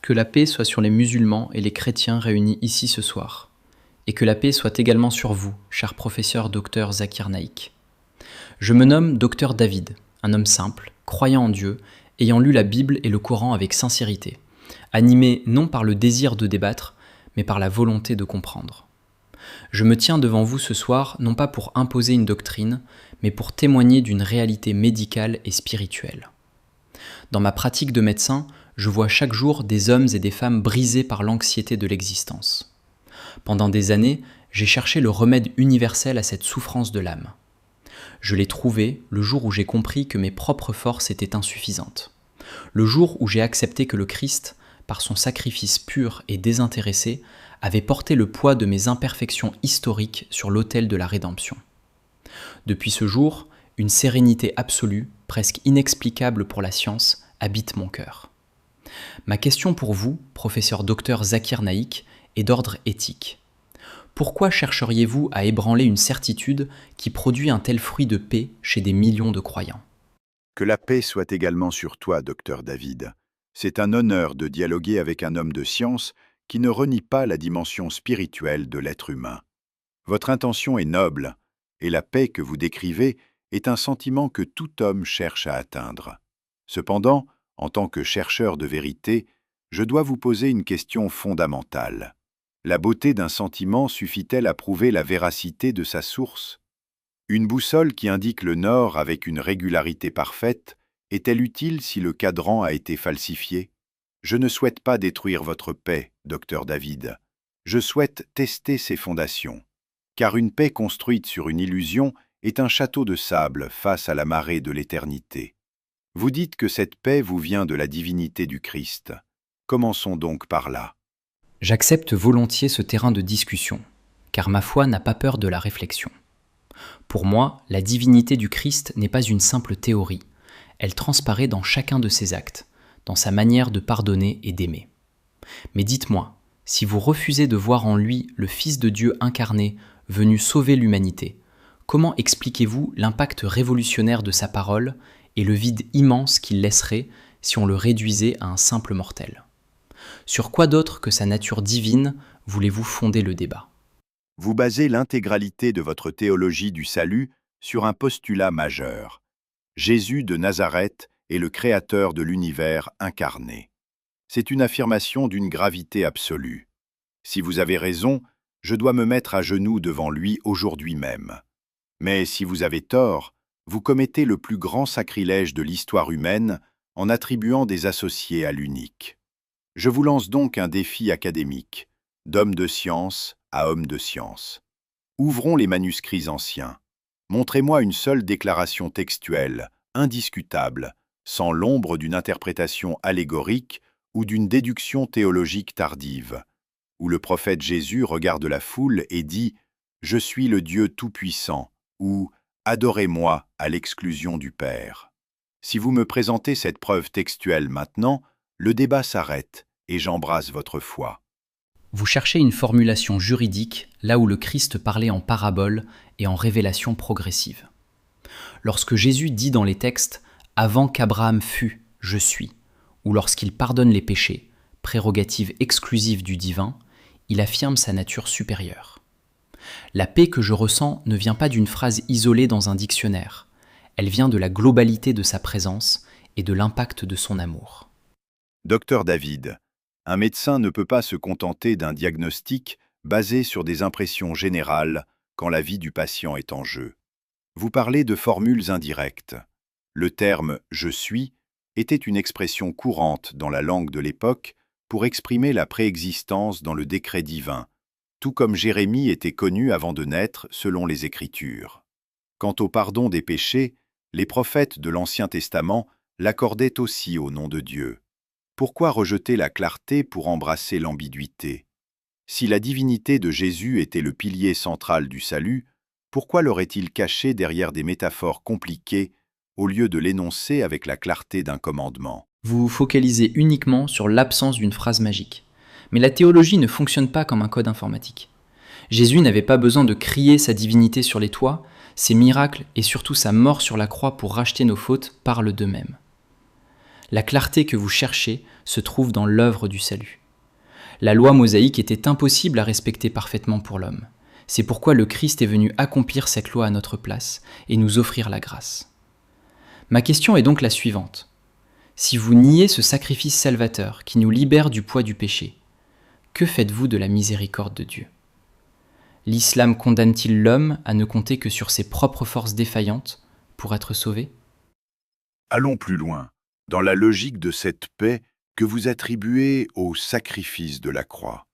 Que la paix soit sur les musulmans et les chrétiens réunis ici ce soir. Et que la paix soit également sur vous, cher professeur Dr Zakir Naik. Je me nomme Dr David, un homme simple, croyant en Dieu, ayant lu la Bible et le Coran avec sincérité, animé non par le désir de débattre, mais par la volonté de comprendre. Je me tiens devant vous ce soir non pas pour imposer une doctrine, mais pour témoigner d'une réalité médicale et spirituelle. Dans ma pratique de médecin, je vois chaque jour des hommes et des femmes brisés par l'anxiété de l'existence. Pendant des années, j'ai cherché le remède universel à cette souffrance de l'âme. Je l'ai trouvé le jour où j'ai compris que mes propres forces étaient insuffisantes. Le jour où j'ai accepté que le Christ, par son sacrifice pur et désintéressé, avait porté le poids de mes imperfections historiques sur l'autel de la rédemption. Depuis ce jour, une sérénité absolue, presque inexplicable pour la science, habite mon cœur. Ma question pour vous, professeur Dr Zakir Naik, est d'ordre éthique. Pourquoi chercheriez-vous à ébranler une certitude qui produit un tel fruit de paix chez des millions de croyants ? Que la paix soit également sur toi, docteur David. C'est un honneur de dialoguer avec un homme de science qui ne renie pas la dimension spirituelle de l'être humain. Votre intention est noble, et la paix que vous décrivez est un sentiment que tout homme cherche à atteindre. Cependant, en tant que chercheur de vérité, je dois vous poser une question fondamentale. La beauté d'un sentiment suffit-elle à prouver la véracité de sa source ? Une boussole qui indique le nord avec une régularité parfaite, est-elle utile si le cadran a été falsifié ? Je ne souhaite pas détruire votre paix, docteur David. Je souhaite tester ses fondations. Car une paix construite sur une illusion est un château de sable face à la marée de l'éternité. Vous dites que cette paix vous vient de la divinité du Christ. Commençons donc par là. J'accepte volontiers ce terrain de discussion, car ma foi n'a pas peur de la réflexion. Pour moi, la divinité du Christ n'est pas une simple théorie. Elle transparaît dans chacun de ses actes, dans sa manière de pardonner et d'aimer. Mais dites-moi, si vous refusez de voir en lui le Fils de Dieu incarné, venu sauver l'humanité, comment expliquez-vous l'impact révolutionnaire de sa parole et le vide immense qu'il laisserait si on le réduisait à un simple mortel ? Sur quoi d'autre que sa nature divine voulez-vous fonder le débat ? Vous basez l'intégralité de votre théologie du salut sur un postulat majeur. Jésus de Nazareth est le créateur de l'univers incarné. C'est une affirmation d'une gravité absolue. Si vous avez raison, je dois me mettre à genoux devant lui aujourd'hui même. Mais si vous avez tort, vous commettez le plus grand sacrilège de l'histoire humaine en attribuant des associés à l'unique. Je vous lance donc un défi académique, d'homme de science à homme de science. Ouvrons les manuscrits anciens. Montrez-moi une seule déclaration textuelle, indiscutable, sans l'ombre d'une interprétation allégorique ou d'une déduction théologique tardive, où le prophète Jésus regarde la foule et dit « Je suis le Dieu Tout-Puissant » ou « Adorez-moi à l'exclusion du Père ». Si vous me présentez cette preuve textuelle maintenant, le débat s'arrête et j'embrasse votre foi. Vous cherchez une formulation juridique là où le Christ parlait en parabole et en révélation progressive. Lorsque Jésus dit dans les textes « Avant qu'Abraham fût, je suis », ou lorsqu'il pardonne les péchés, prérogative exclusive du divin, il affirme sa nature supérieure. La paix que je ressens ne vient pas d'une phrase isolée dans un dictionnaire, elle vient de la globalité de sa présence et de l'impact de son amour. Docteur David, un médecin ne peut pas se contenter d'un diagnostic basé sur des impressions générales quand la vie du patient est en jeu. Vous parlez de formules indirectes. Le terme « je suis » était une expression courante dans la langue de l'époque pour exprimer la préexistence dans le décret divin, tout comme Jérémie était connu avant de naître selon les Écritures. Quant au pardon des péchés, les prophètes de l'Ancien Testament l'accordaient aussi au nom de Dieu. Pourquoi rejeter la clarté pour embrasser l'ambiguïté ? Si la divinité de Jésus était le pilier central du salut, pourquoi l'aurait-il caché derrière des métaphores compliquées au lieu de l'énoncer avec la clarté d'un commandement ? Vous vous focalisez uniquement sur l'absence d'une phrase magique. Mais la théologie ne fonctionne pas comme un code informatique. Jésus n'avait pas besoin de crier sa divinité sur les toits, ses miracles et surtout sa mort sur la croix pour racheter nos fautes parlent d'eux-mêmes. La clarté que vous cherchez se trouve dans l'œuvre du salut. La loi mosaïque était impossible à respecter parfaitement pour l'homme. C'est pourquoi le Christ est venu accomplir cette loi à notre place et nous offrir la grâce. Ma question est donc la suivante. Si vous niez ce sacrifice salvateur qui nous libère du poids du péché, que faites-vous de la miséricorde de Dieu ? L'islam condamne-t-il l'homme à ne compter que sur ses propres forces défaillantes pour être sauvé ? Allons plus loin, dans la logique de cette paix que vous attribuez au sacrifice de la croix.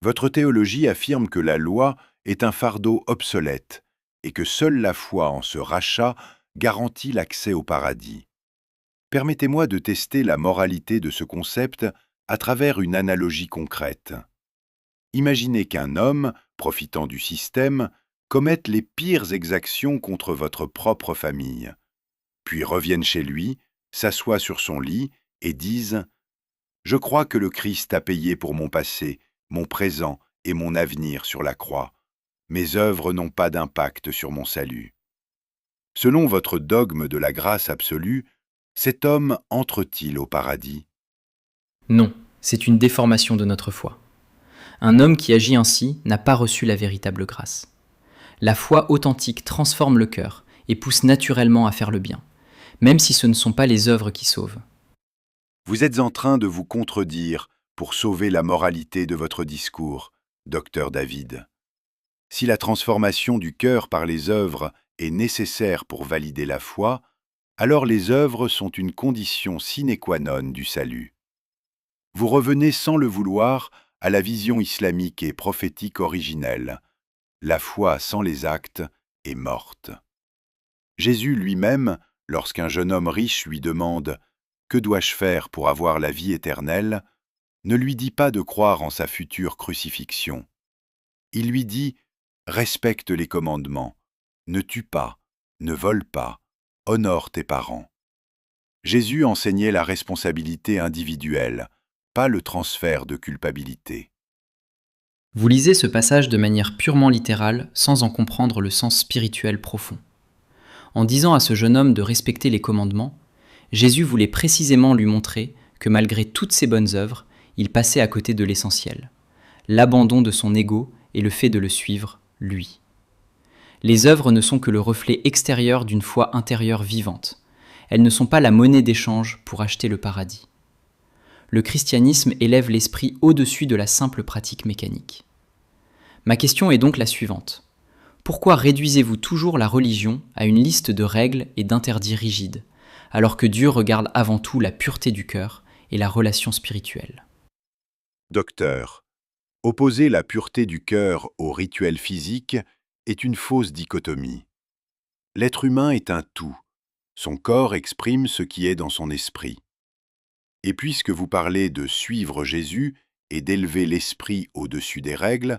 Votre théologie affirme que la loi est un fardeau obsolète et que seule la foi en ce rachat garantit l'accès au paradis. Permettez-moi de tester la moralité de ce concept à travers une analogie concrète. Imaginez qu'un homme, profitant du système, commette les pires exactions contre votre propre famille, puis revienne chez lui, s'assoie sur son lit et dise « Je crois que le Christ a payé pour mon passé, mon présent et mon avenir sur la croix. Mes œuvres n'ont pas d'impact sur mon salut. » Selon votre dogme de la grâce absolue, cet homme entre-t-il au paradis ? Non, c'est une déformation de notre foi. Un homme qui agit ainsi n'a pas reçu la véritable grâce. La foi authentique transforme le cœur et pousse naturellement à faire le bien, même si ce ne sont pas les œuvres qui sauvent. Vous êtes en train de vous contredire pour sauver la moralité de votre discours, docteur David. Si la transformation du cœur par les œuvres est nécessaire pour valider la foi, alors les œuvres sont une condition sine qua non du salut. Vous revenez sans le vouloir à la vision islamique et prophétique originelle. La foi sans les actes est morte. Jésus lui-même, lorsqu'un jeune homme riche lui demande « Que dois-je faire pour avoir la vie éternelle ?», ne lui dit pas de croire en sa future crucifixion. Il lui dit « Respecte les commandements, ne tue pas, ne vole pas, honore tes parents. » Jésus enseignait la responsabilité individuelle, pas le transfert de culpabilité. Vous lisez ce passage de manière purement littérale sans en comprendre le sens spirituel profond. En disant à ce jeune homme de respecter les commandements, Jésus voulait précisément lui montrer que malgré toutes ses bonnes œuvres, il passait à côté de l'essentiel, l'abandon de son ego et le fait de le suivre, lui. Les œuvres ne sont que le reflet extérieur d'une foi intérieure vivante. Elles ne sont pas la monnaie d'échange pour acheter le paradis. Le christianisme élève l'esprit au-dessus de la simple pratique mécanique. Ma question est donc la suivante. Pourquoi réduisez-vous toujours la religion à une liste de règles et d'interdits rigides, alors que Dieu regarde avant tout la pureté du cœur et la relation spirituelle ? Docteur, opposer la pureté du cœur au rituel physique est une fausse dichotomie. L'être humain est un tout. Son corps exprime ce qui est dans son esprit. Et puisque vous parlez de suivre Jésus et d'élever l'esprit au-dessus des règles,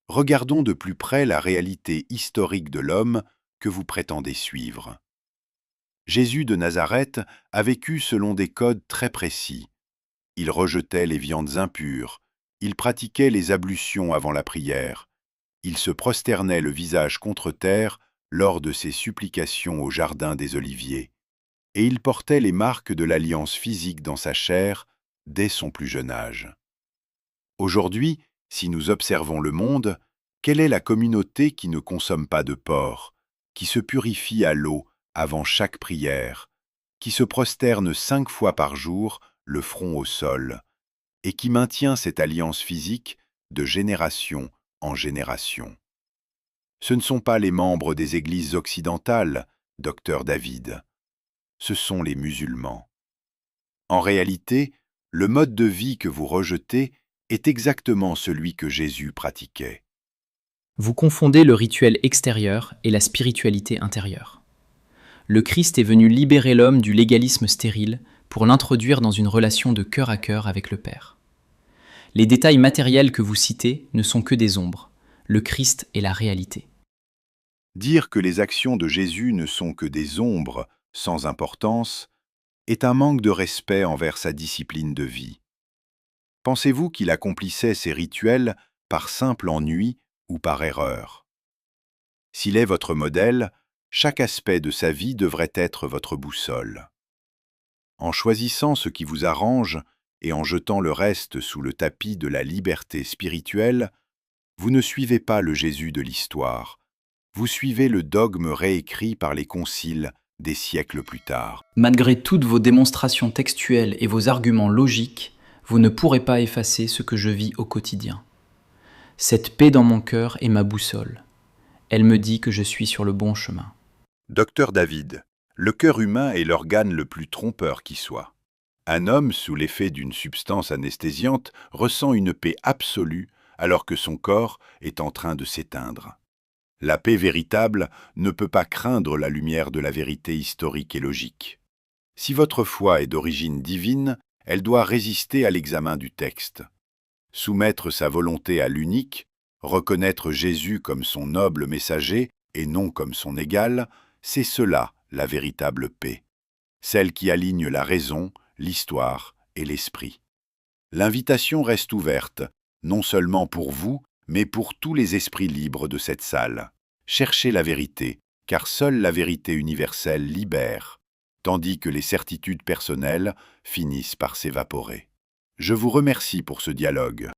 regardons de plus près la réalité historique de l'homme que vous prétendez suivre. Jésus de Nazareth a vécu selon des codes très précis. Il rejetait les viandes impures, il pratiquait les ablutions avant la prière, il se prosternait le visage contre terre lors de ses supplications au jardin des Oliviers, et il portait les marques de l'alliance physique dans sa chair dès son plus jeune âge. Aujourd'hui, si nous observons le monde, quelle est la communauté qui ne consomme pas de porc, qui se purifie à l'eau avant chaque prière, qui se prosterne 5 fois par jour, le front au sol, et qui maintient cette alliance physique de génération en génération? Ce ne sont pas les membres des églises occidentales, docteur David. Ce sont les musulmans. En réalité, le mode de vie que vous rejetez est exactement celui que Jésus pratiquait. Vous confondez le rituel extérieur et la spiritualité intérieure. Le Christ est venu libérer l'homme du légalisme stérile pour l'introduire dans une relation de cœur à cœur avec le Père. Les détails matériels que vous citez ne sont que des ombres. Le Christ est la réalité. Dire que les actions de Jésus ne sont que des ombres sans importance est un manque de respect envers sa discipline de vie. Pensez-vous qu'il accomplissait ces rituels par simple ennui ou par erreur? S'il est votre modèle, chaque aspect de sa vie devrait être votre boussole. En choisissant ce qui vous arrange et en jetant le reste sous le tapis de la liberté spirituelle, vous ne suivez pas le Jésus de l'histoire, vous suivez le dogme réécrit par les conciles des siècles plus tard. Malgré toutes vos démonstrations textuelles et vos arguments logiques, vous ne pourrez pas effacer ce que je vis au quotidien. Cette paix dans mon cœur est ma boussole. Elle me dit que je suis sur le bon chemin. Docteur David, le cœur humain est l'organe le plus trompeur qui soit. Un homme, sous l'effet d'une substance anesthésiante, ressent une paix absolue alors que son corps est en train de s'éteindre. La paix véritable ne peut pas craindre la lumière de la vérité historique et logique. Si votre foi est d'origine divine, elle doit résister à l'examen du texte. Soumettre sa volonté à l'unique, reconnaître Jésus comme son noble messager et non comme son égal, c'est cela la véritable paix, celle qui aligne la raison, l'histoire et l'esprit. L'invitation reste ouverte, non seulement pour vous, mais pour tous les esprits libres de cette salle. Cherchez la vérité, car seule la vérité universelle libère, tandis que les certitudes personnelles finissent par s'évaporer. Je vous remercie pour ce dialogue.